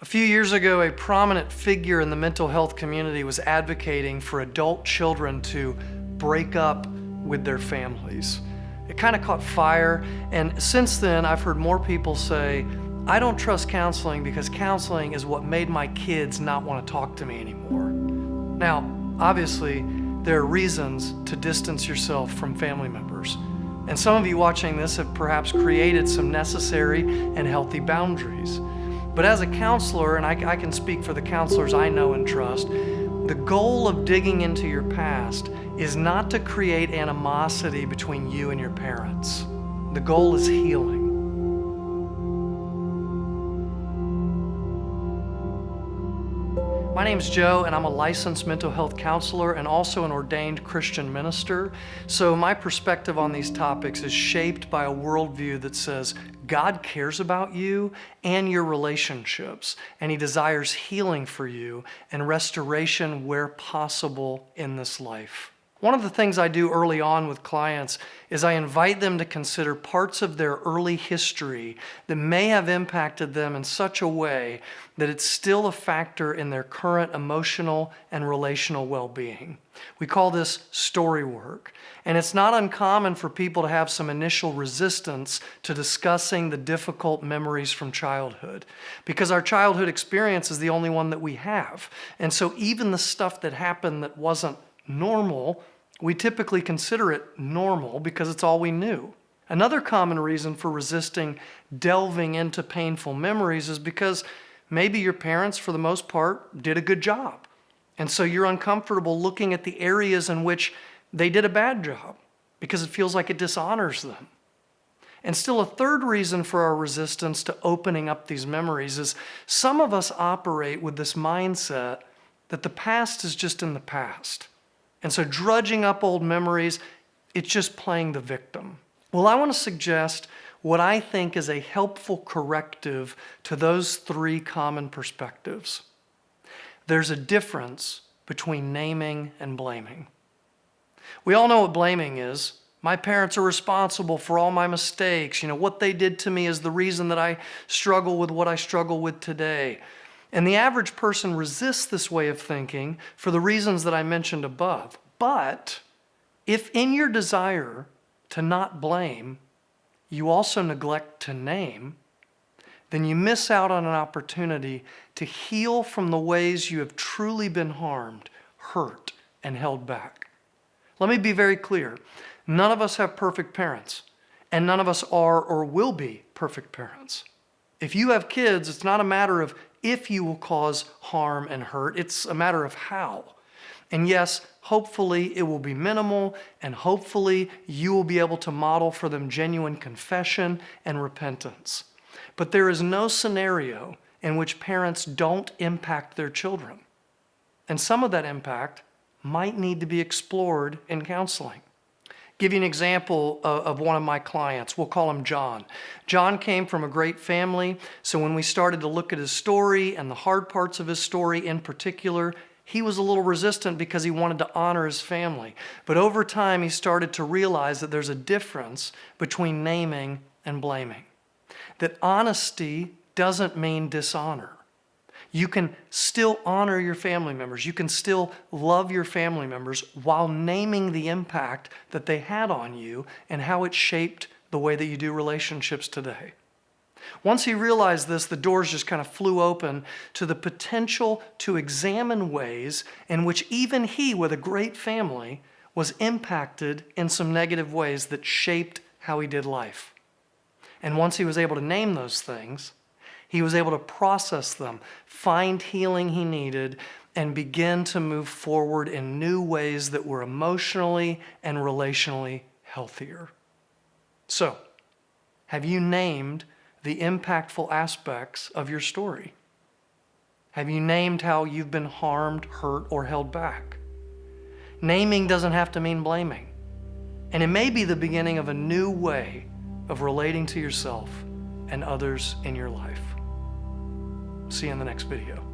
A few years ago, a prominent figure in the mental health community was advocating for adult children to break up with their families. It kind of caught fire, and since then I've heard more people say, I don't trust counseling because counseling is what made my kids not want to talk to me anymore. Now, obviously, there are reasons to distance yourself from family members. And some of you watching this have perhaps created some necessary and healthy boundaries. But as a counselor, and I can speak for the counselors I know and trust, the goal of digging into your past is not to create animosity between you and your parents. The goal is healing. My name's Joe, and I'm a licensed mental health counselor and also an ordained Christian minister. So my perspective on these topics is shaped by a worldview that says God cares about you and your relationships, and He desires healing for you and restoration where possible in this life. One of the things I do early on with clients is I invite them to consider parts of their early history that may have impacted them in such a way that it's still a factor in their current emotional and relational well-being. We call this story work, and it's not uncommon for people to have some initial resistance to discussing the difficult memories from childhood, because our childhood experience is the only one that we have. And so even the stuff that happened that wasn't normal, we typically consider it normal because it's all we knew. Another common reason for resisting delving into painful memories is because maybe your parents, for the most part, did a good job. And so you're uncomfortable looking at the areas in which they did a bad job because it feels like it dishonors them. And still, a third reason for our resistance to opening up these memories is some of us operate with this mindset that the past is just in the past. And so drudging up old memories, it's just playing the victim. Well, I want to suggest what I think is a helpful corrective to those three common perspectives. There's a difference between naming and blaming. We all know what blaming is. My parents are responsible for all my mistakes. What they did to me is the reason that I struggle with what I struggle with today. And the average person resists this way of thinking for the reasons that I mentioned above. But if in your desire to not blame, you also neglect to name, then you miss out on an opportunity to heal from the ways you have truly been harmed, hurt, and held back. Let me be very clear. None of us have perfect parents, and none of us are or will be perfect parents. If you have kids, it's not a matter of if you will cause harm and hurt, it's a matter of how. And yes, hopefully it will be minimal, and hopefully you will be able to model for them genuine confession and repentance. But there is no scenario in which parents don't impact their children. And some of that impact might need to be explored in counseling. Give you an example of one of my clients. We'll call him John. John came from a great family, so when we started to look at his story and the hard parts of his story in particular, he was a little resistant because he wanted to honor his family. But over time, he started to realize that there's a difference between naming and blaming. That honesty doesn't mean dishonor. You can still honor your family members. You can still love your family members while naming the impact that they had on you and how it shaped the way that you do relationships today. Once he realized this, the doors just kind of flew open to the potential to examine ways in which even he, with a great family, was impacted in some negative ways that shaped how he did life. And once he was able to name those things, he was able to process them, find healing he needed, and begin to move forward in new ways that were emotionally and relationally healthier. So, have you named the impactful aspects of your story? Have you named how you've been harmed, hurt, or held back? Naming doesn't have to mean blaming. And it may be the beginning of a new way of relating to yourself and others in your life. See you in the next video.